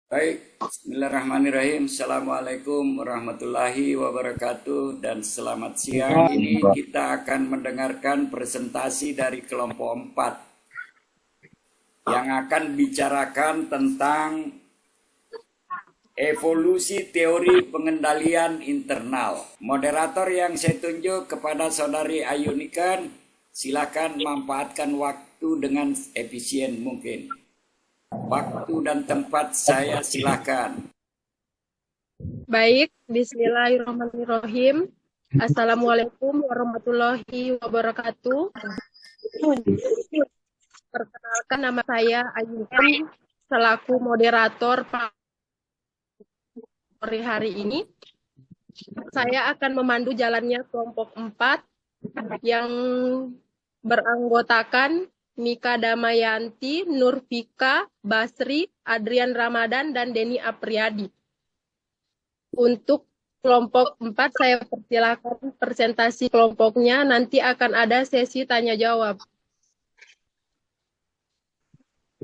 Baik, Bismillahirrahmanirrahim. Assalamualaikum warahmatullahi wabarakatuh dan selamat siang. Ini kita akan mendengarkan presentasi dari kelompok 4 yang akan bicarakan tentang evolusi teori pengendalian internal. Moderator yang saya tunjuk kepada Saudari Ayunikan, silakan manfaatkan waktu dengan efisien mungkin. Waktu dan tempat saya silakan. Baik, bismillahirrahmanirrahim. Assalamualaikum warahmatullahi wabarakatuh. Perkenalkan, nama saya Ayunan selaku moderator sore hari ini. Saya akan memandu jalannya kelompok 4 yang beranggotakan Mika Damayanti, Nurfika, Basri, Adrian Ramadan, dan Denny Apriyadi. Untuk kelompok 4 saya persilakan presentasi kelompoknya, nanti akan ada sesi tanya jawab.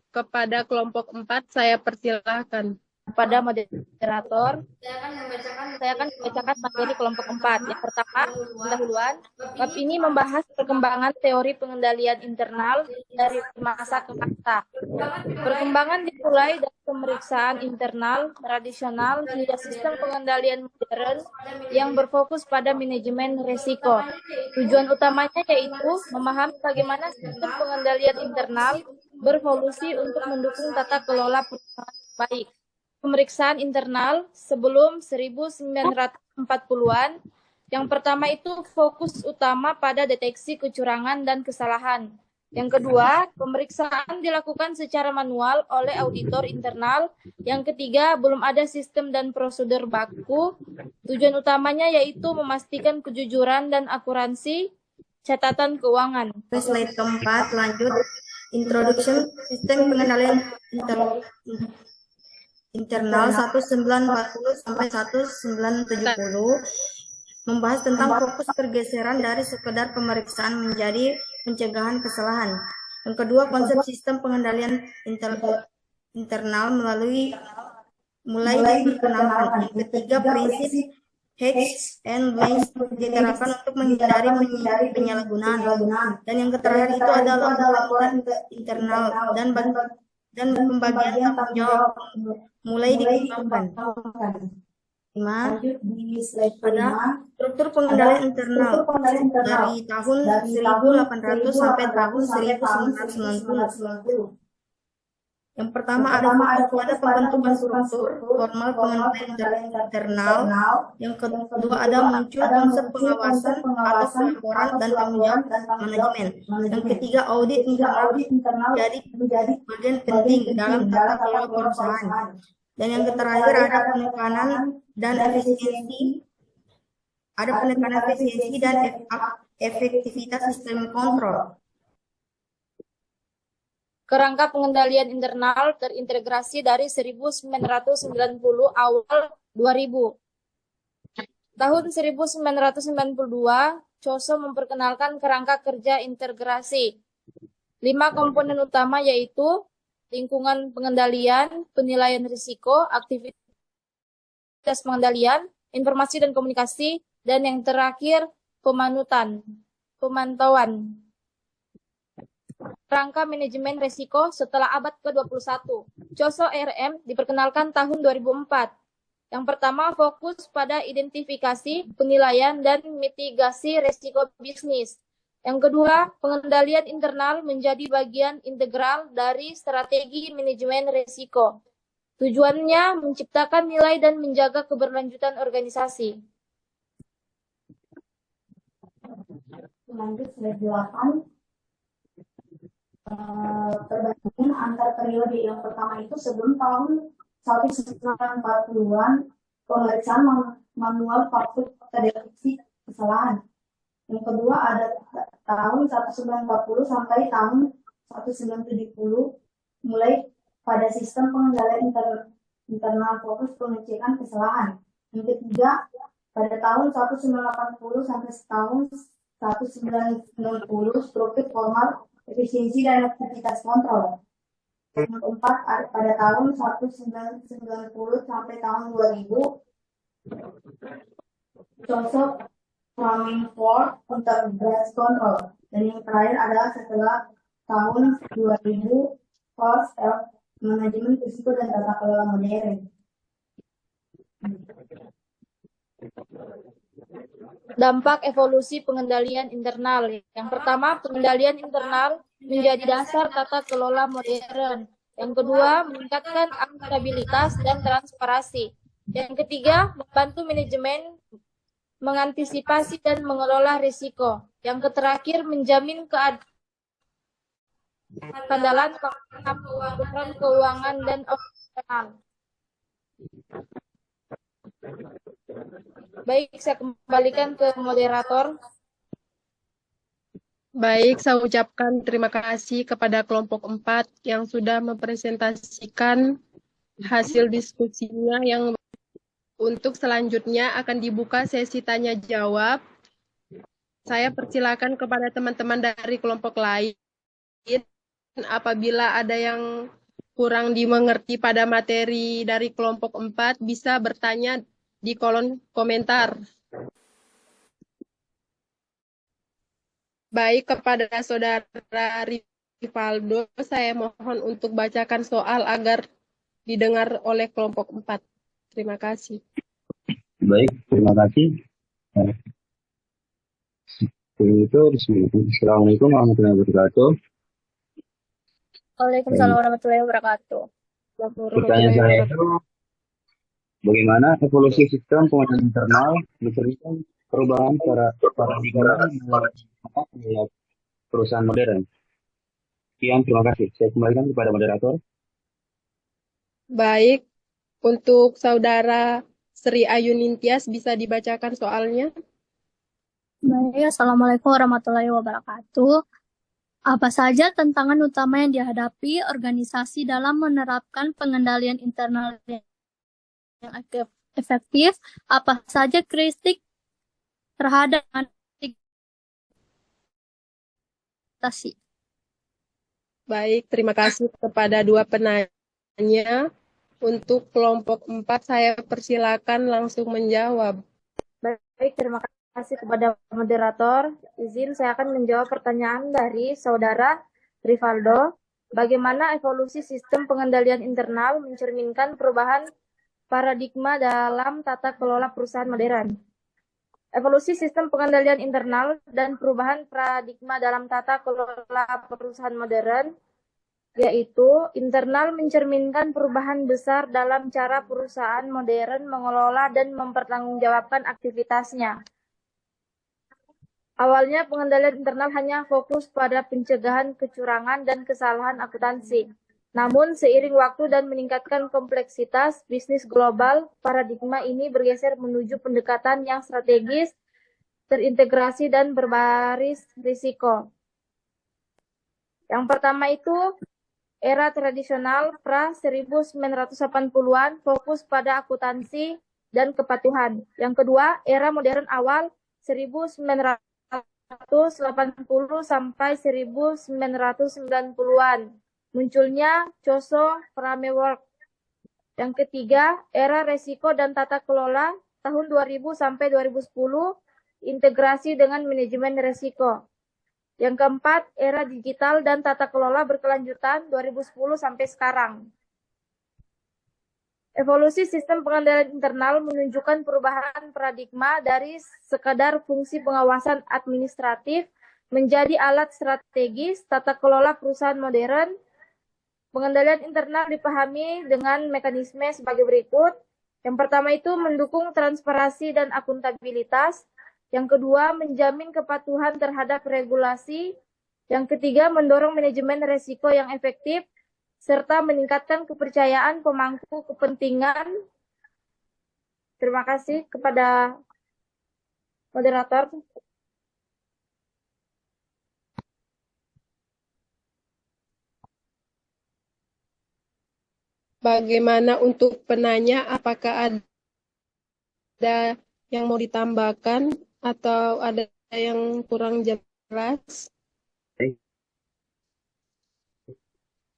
Kepada kelompok 4 saya persilakan. Kepada moderator, saya akan membacakan materi kelompok 4. Yang pertama, pendahuluan. Bab ini membahas perkembangan teori pengendalian internal dari masa ke masa. Perkembangan dimulai dari pemeriksaan internal tradisional hingga sistem pengendalian modern yang berfokus pada manajemen risiko. Tujuan utamanya yaitu memahami bagaimana sistem pengendalian internal berevolusi untuk mendukung tata kelola perusahaan baik. Pemeriksaan internal sebelum 1940-an. Yang pertama itu fokus utama pada deteksi kecurangan dan kesalahan. Yang kedua, pemeriksaan dilakukan secara manual oleh auditor internal. Yang ketiga, belum ada sistem dan prosedur baku. Tujuan utamanya yaitu memastikan kejujuran dan akuransi catatan keuangan. Slide keempat, lanjut. Introduction Sistem Pengendalian Internal 1940 sampai 1970 membahas tentang fokus pergeseran dari sekedar pemeriksaan menjadi pencegahan kesalahan. Yang kedua, konsep sistem pengendalian internal mulai diperkenalkan. Yang ketiga, prinsip Hacks and Blanks diterapkan untuk menghindari penyalahgunaan. Dan yang terakhir itu adalah laporan internal dan pembagian tanggung jawab mulai dikembangkan. 5. Pada struktur pengendalian internal dari tahun 1800 sampai tahun 1990. Yang pertama ada pembentukan struktur formal pengendalian internal. Yang kedua ada muncul konsep pengawasan atau pelaporan dan tanggung jawab manajemen. Yang ketiga, audit internal menjadi bagian penting dalam tata kelola perusahaan. Dan yang terakhir ada penekanan dan efisiensi. Ada penekanan efisiensi dan efektivitas sistem kontrol. Kerangka pengendalian internal terintegrasi dari 1990 awal 2000. Tahun 1992, COSO memperkenalkan kerangka kerja integrasi. 5 komponen utama yaitu lingkungan pengendalian, penilaian risiko, aktivitas pengendalian, informasi dan komunikasi, dan yang terakhir pemantauan. Rangka manajemen risiko setelah abad ke-21. COSO RM diperkenalkan tahun 2004. Yang pertama fokus pada identifikasi, penilaian, dan mitigasi risiko bisnis. Yang kedua, pengendalian internal menjadi bagian integral dari strategi manajemen risiko. Tujuannya menciptakan nilai dan menjaga keberlanjutan organisasi. Lanjut slide 8. Perbandingan antar periode. Yang pertama itu sebelum tahun 1940-an, pemeriksaan manual faktur deteksi kesalahan. Yang kedua ada tahun 1940 sampai tahun 1970 mulai pada sistem pengendalian internal fokus pengecekan kesalahan. Yang ketiga pada tahun 1980 sampai tahun 1990 struktur formal efisiensi dan aktivitas kontrol. kelompok 4 pada tahun 1990 sampai tahun 2000, sosok Framing for untuk Gas Control. Dan yang terakhir adalah setelah tahun 2000, Cost of Manajemen Risiko dan Tata Kelola Modern. Dampak evolusi pengendalian internal. Yang pertama, pengendalian internal menjadi dasar tata kelola modern. Yang kedua, meningkatkan akuntabilitas dan transparansi. Yang ketiga, membantu manajemen mengantisipasi dan mengelola risiko. Yang terakhir, menjamin keandalan laporan keuangan dan operasional. Baik, saya kembalikan ke moderator. Baik, saya ucapkan terima kasih kepada kelompok 4 yang sudah mempresentasikan hasil diskusinya yang untuk selanjutnya akan dibuka sesi tanya jawab. Saya persilakan kepada teman-teman dari kelompok lain apabila ada yang kurang dimengerti pada materi dari kelompok 4 bisa bertanya di kolom komentar. Baik, kepada Saudara Rivaldo, saya mohon untuk bacakan soal agar didengar oleh kelompok 4. Terima kasih. Baik, terima kasih. Itu Assalamualaikum warahmatullahi wabarakatuh. Waalaikumsalam warahmatullahi wabarakatuh. Pertanyaan saya itu, bagaimana evolusi sistem pengendalian internal mencerminkan perubahan paradigma dalam perusahaan modern? Sekian, terima kasih. Saya kembalikan kepada moderator. Baik, untuk Saudara Sri Ayu Nintias bisa dibacakan soalnya. Baik, Assalamualaikum warahmatullahi wabarakatuh. Apa saja tantangan utama yang dihadapi organisasi dalam menerapkan pengendalian internal yang efektif? Apa saja kritik terhadap adaptasi? Baik, terima kasih kepada dua penanya. Untuk kelompok 4, saya persilakan langsung menjawab. Baik, terima kasih kepada moderator. Izin saya akan menjawab pertanyaan dari Saudara Rivaldo. Bagaimana evolusi sistem pengendalian internal mencerminkan perubahan paradigma dalam tata kelola perusahaan modern? Evolusi sistem pengendalian internal dan perubahan paradigma dalam tata kelola perusahaan modern, yaitu internal mencerminkan perubahan besar dalam cara perusahaan modern mengelola dan mempertanggungjawabkan aktivitasnya. Awalnya pengendalian internal hanya fokus pada pencegahan kecurangan dan kesalahan akuntansi. Namun seiring waktu dan meningkatkan kompleksitas bisnis global, paradigma ini bergeser menuju pendekatan yang strategis, terintegrasi dan berbaris risiko. Yang pertama itu era tradisional pra-1980-an fokus pada akuntansi dan kepatuhan. Yang kedua, era modern awal 1980 sampai 1990-an. Munculnya COSO framework. Yang ketiga, era resiko dan tata kelola tahun 2000 sampai 2010, integrasi dengan manajemen resiko. Yang keempat, era digital dan tata kelola berkelanjutan 2010 sampai sekarang. Evolusi sistem pengendalian internal menunjukkan perubahan paradigma dari sekadar fungsi pengawasan administratif menjadi alat strategis tata kelola perusahaan modern. Pengendalian internal dipahami dengan mekanisme sebagai berikut. Yang pertama itu mendukung transparansi dan akuntabilitas. Yang kedua, menjamin kepatuhan terhadap regulasi. Yang ketiga, mendorong manajemen risiko yang efektif, serta meningkatkan kepercayaan pemangku kepentingan. Terima kasih kepada moderator. Bagaimana untuk penanya? Apakah ada yang mau ditambahkan atau ada yang kurang jelas?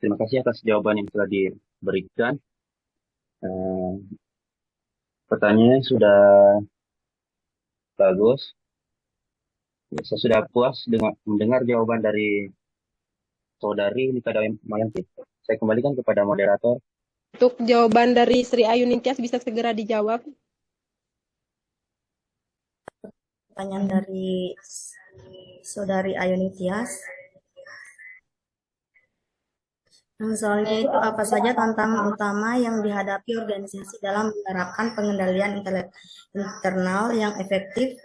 Terima kasih atas jawaban yang telah diberikan. Eh, Pertanyaannya sudah bagus. Ya, saya sudah puas mendengar jawaban dari Saudari Nika Damayanti. Saya kembalikan kepada moderator. Untuk jawaban dari Sri Ayu Ningtyas bisa segera dijawab. Pertanyaan dari Saudari Ayu Ningtyas. Soalnya itu apa saja tantangan utama yang dihadapi organisasi dalam menerapkan pengendalian internal yang efektif?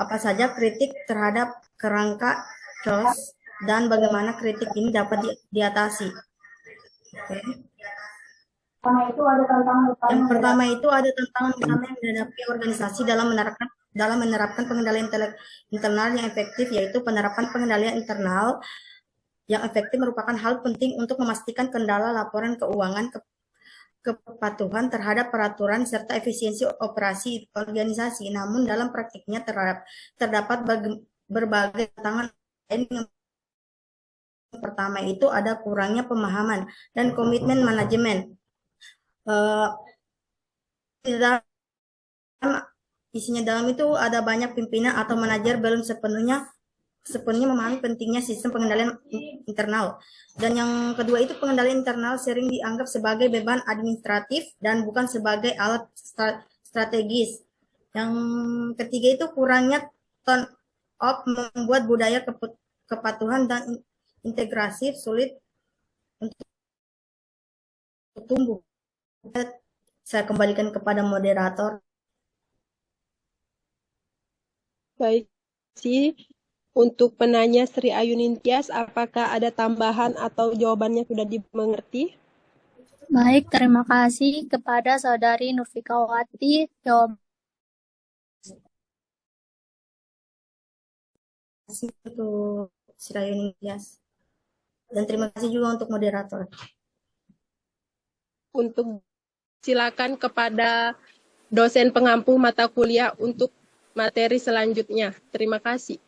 Apa saja kritik terhadap kerangka COS dan bagaimana kritik ini dapat diatasi? Oke. Yang pertama itu ada tantangan utama yang dihadapi organisasi dalam menerapkan pengendalian internal yang efektif, yaitu penerapan pengendalian internal yang efektif merupakan hal penting untuk memastikan kendala laporan keuangan, kepatuhan terhadap peraturan, serta efisiensi operasi organisasi. Namun dalam praktiknya terdapat berbagai tantangan lain. Yang pertama itu ada kurangnya pemahaman dan komitmen manajemen. Isinya dalam itu ada banyak pimpinan atau manajer belum sepenuhnya memahami pentingnya sistem pengendalian internal. Dan yang kedua itu pengendalian internal sering dianggap sebagai beban administratif dan bukan sebagai alat strategis. Yang ketiga itu kurangnya tone of membuat budaya kepatuhan dan integrasi sulit untuk tumbuh. Saya kembalikan kepada moderator. Baik, sih. Untuk penanya Sri Ayu Ningtyas, apakah ada tambahan atau jawabannya sudah dimengerti? Baik, terima kasih kepada Saudari Nurfikawati. Terima kasih untuk Sri Ayu Ningtyas. Dan terima kasih juga untuk moderator. Untuk silakan kepada dosen pengampu mata kuliah untuk materi selanjutnya. Terima kasih.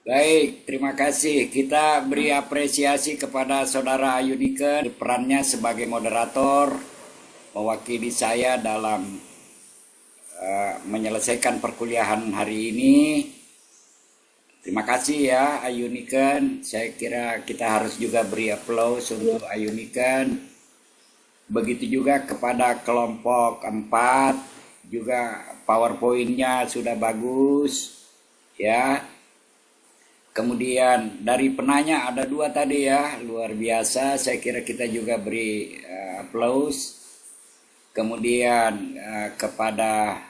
Baik, terima kasih. Kita beri apresiasi kepada Saudara Ayu Nika perannya sebagai moderator mewakili saya dalam menyelesaikan perkuliahan hari ini. Terima kasih ya Ayu Niken. Saya kira kita harus juga beri aplaus untuk Ayu Niken. Begitu juga kepada kelompok 4, juga PowerPoint-nya sudah bagus ya. Kemudian dari penanya ada 2 tadi ya, luar biasa. Saya kira kita juga beri aplaus. Kemudian kepada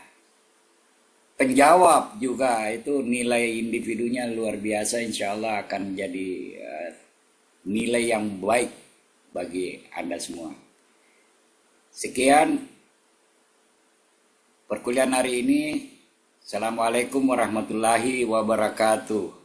penjawab juga itu nilai individunya luar biasa. Insya Allah akan menjadi nilai yang baik bagi Anda semua. Sekian perkuliahan hari ini. Assalamualaikum warahmatullahi wabarakatuh.